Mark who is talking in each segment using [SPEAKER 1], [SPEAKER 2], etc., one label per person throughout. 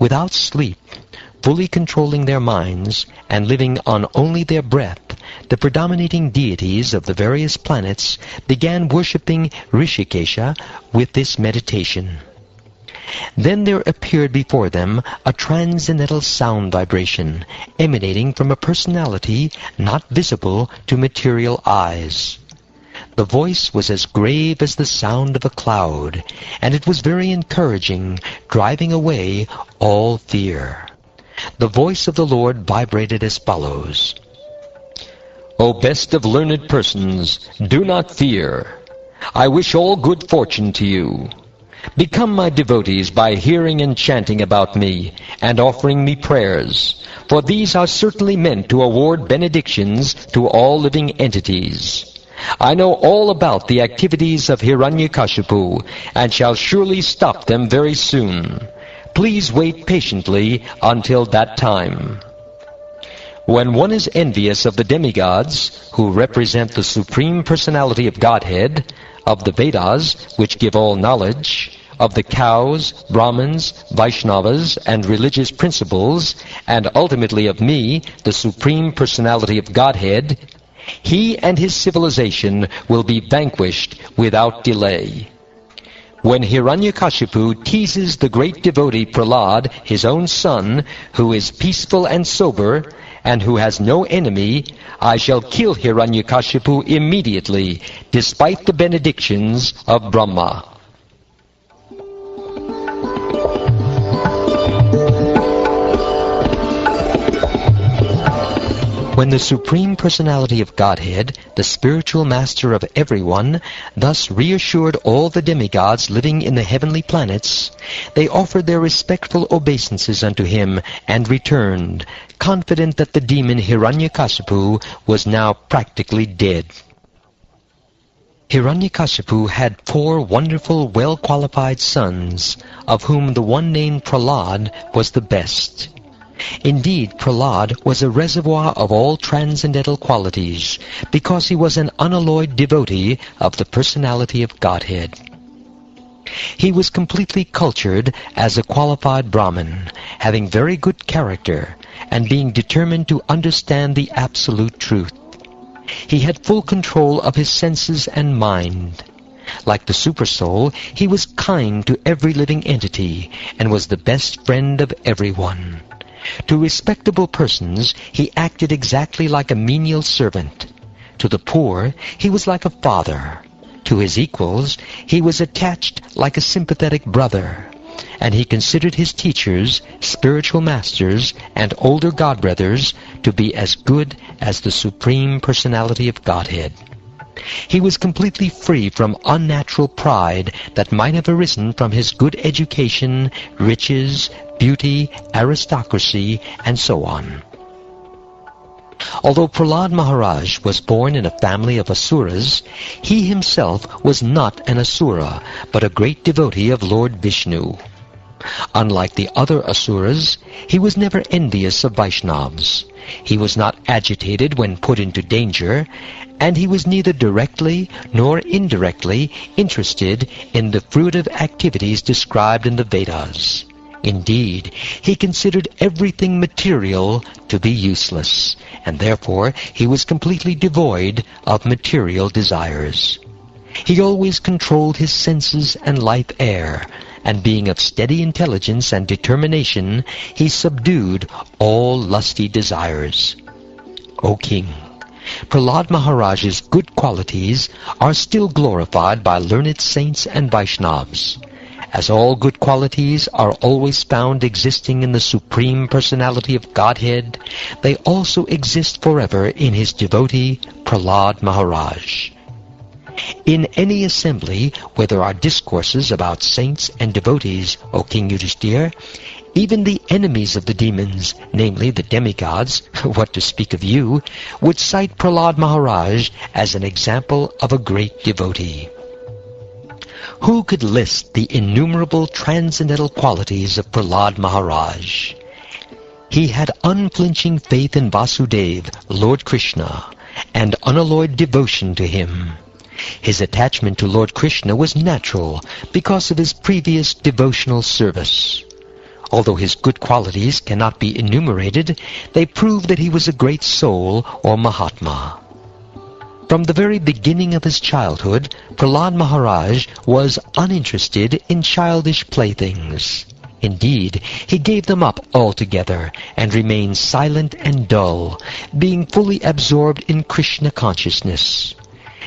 [SPEAKER 1] Without sleep, fully controlling their minds, and living on only their breath, the predominating deities of the various planets began worshipping Rishikesha with this meditation. Then there appeared before them a transcendental sound vibration emanating from a personality not visible to material eyes. The voice was as grave as the sound of a cloud, and it was very encouraging, driving away all fear. The voice of the Lord vibrated as follows. O best of learned persons, do not fear. I wish all good fortune to you. Become my devotees by hearing and chanting about me, and offering me prayers, for these are certainly meant to award benedictions to all living entities. I know all about the activities of Hiranyakashipu, and shall surely stop them very soon. Please wait patiently until that time. When one is envious of the demigods, who represent the Supreme Personality of Godhead, of the Vedas, which give all knowledge, of the cows, Brahmins, Vaishnavas, and religious principles, and ultimately of me, the Supreme Personality of Godhead, he and his civilization will be vanquished without delay. When Hiranyakashipu teases the great devotee Prahlad, his own son, who is peaceful and sober, and who has no enemy, I shall kill Hiranyakashipu immediately, despite the benedictions of Brahma. When the Supreme Personality of Godhead, the spiritual master of everyone, thus reassured all the demigods living in the heavenly planets, they offered their respectful obeisances unto him and returned, confident that the demon Hiranyakashipu was now practically dead. Hiranyakashipu had 4 wonderful, well-qualified sons, of whom the one named Prahlad was the best. Indeed, Prahlad was a reservoir of all transcendental qualities, because he was an unalloyed devotee of the personality of Godhead. He was completely cultured as a qualified Brahmin, having very good character, and being determined to understand the absolute truth. He had full control of his senses and mind. Like the Supersoul, he was kind to every living entity, and was the best friend of everyone. To respectable persons, he acted exactly like a menial servant. To the poor, he was like a father. To his equals, he was attached like a sympathetic brother. And he considered his teachers, spiritual masters, and older godbrothers to be as good as the Supreme Personality of Godhead. He was completely free from unnatural pride that might have arisen from his good education, riches, beauty, aristocracy, and so on. Although Prahlad Maharaj was born in a family of Asuras, he himself was not an Asura, but a great devotee of Lord Vishnu. Unlike the other Asuras, he was never envious of Vaishnavas. He was not agitated when put into danger, and he was neither directly nor indirectly interested in the fruitive activities described in the Vedas. Indeed, he considered everything material to be useless, and therefore he was completely devoid of material desires. He always controlled his senses and life air, and being of steady intelligence and determination, he subdued all lusty desires. O King, Prahlad Maharaj's good qualities are still glorified by learned saints and Vaishnavas. As all good qualities are always found existing in the Supreme Personality of Godhead, they also exist forever in his devotee, Prahlad Maharaj. In any assembly where there are discourses about saints and devotees, O King Yudhishthira, even the enemies of the demons, namely the demigods, what to speak of you, would cite Prahlad Maharaj as an example of a great devotee. Who could list the innumerable transcendental qualities of Prahlad Maharaj? He had unflinching faith in Vasudeva, Lord Krishna, and unalloyed devotion to him. His attachment to Lord Krishna was natural because of his previous devotional service. Although his good qualities cannot be enumerated, they prove that he was a great soul or Mahatma. From the very beginning of his childhood, Prahlad Maharaj was uninterested in childish playthings. Indeed, he gave them up altogether and remained silent and dull, being fully absorbed in Krishna consciousness.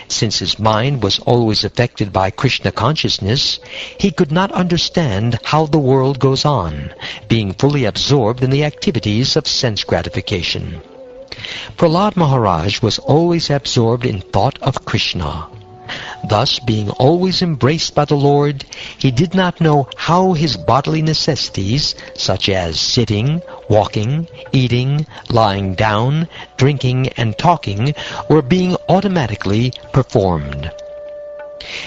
[SPEAKER 1] Since his mind was always affected by Krishna consciousness, he could not understand how the world goes on, being fully absorbed in the activities of sense gratification. Prahlad Maharaj was always absorbed in thought of Krishna. Thus, being always embraced by the Lord, he did not know how his bodily necessities, such as sitting, walking, eating, lying down, drinking, and talking, were being automatically performed.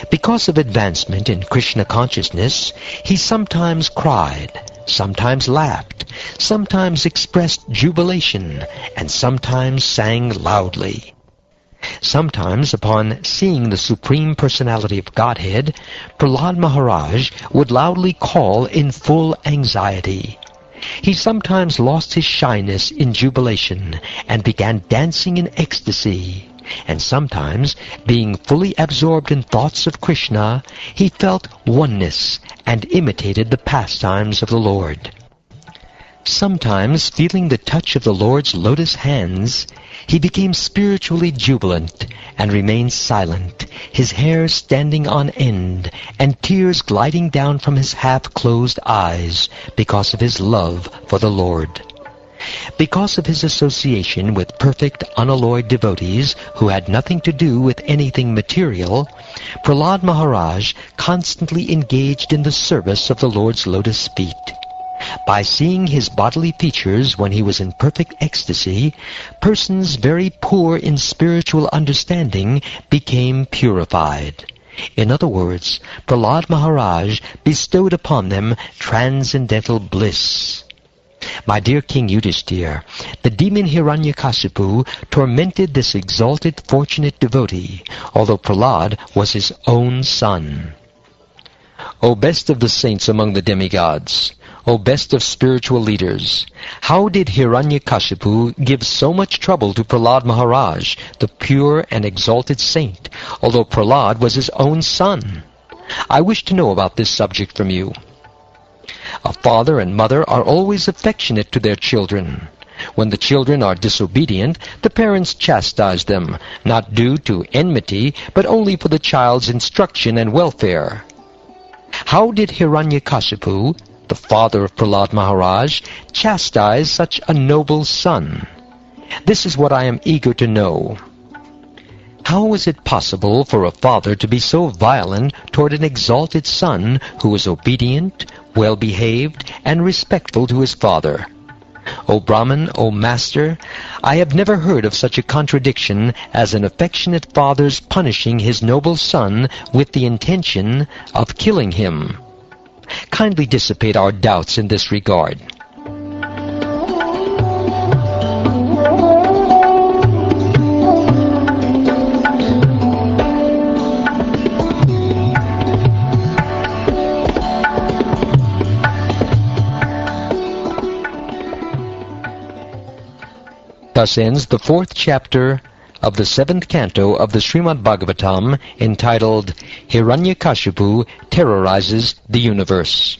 [SPEAKER 1] Because of advancement in Krishna consciousness, he sometimes cried, sometimes laughed, sometimes expressed jubilation, and sometimes sang loudly. Sometimes, upon seeing the Supreme Personality of Godhead, Prahlad Maharaj would loudly call in full anxiety. He sometimes lost his shyness in jubilation and began dancing in ecstasy. And sometimes, being fully absorbed in thoughts of Krishna, he felt oneness and imitated the pastimes of the Lord. Sometimes, feeling the touch of the Lord's lotus hands, he became spiritually jubilant and remained silent, his hair standing on end and tears gliding down from his half-closed eyes because of his love for the Lord. Because of his association with perfect unalloyed devotees who had nothing to do with anything material, Prahlad Maharaj constantly engaged in the service of the Lord's lotus feet. By seeing his bodily features when he was in perfect ecstasy, persons very poor in spiritual understanding became purified. In other words, Prahlad Maharaj bestowed upon them transcendental bliss. My dear King Yudhishthir, the demon Hiranyakashipu tormented this exalted, fortunate devotee, although Prahlad was his own son. O best of the saints among the demigods, O best of spiritual leaders, how did Hiranyakashipu give so much trouble to Prahlad Maharaj, the pure and exalted saint, although Prahlad was his own son? I wish to know about this subject from you. A father and mother are always affectionate to their children. When the children are disobedient, the parents chastise them, not due to enmity, but only for the child's instruction and welfare. How did Hiranyakashipu, the father of Prahlad Maharaj, chastise such a noble son? This is what I am eager to know. How is it possible for a father to be so violent toward an exalted son who is obedient, well-behaved, and respectful to his father? O Brahman, O Master, I have never heard of such a contradiction as an affectionate father's punishing his noble son with the intention of killing him. Kindly dissipate our doubts in this regard. Thus ends the 4th chapter of the 7th canto of the Shrimad Bhagavatam, entitled Hiranyakashipu Terrorizes the Universe.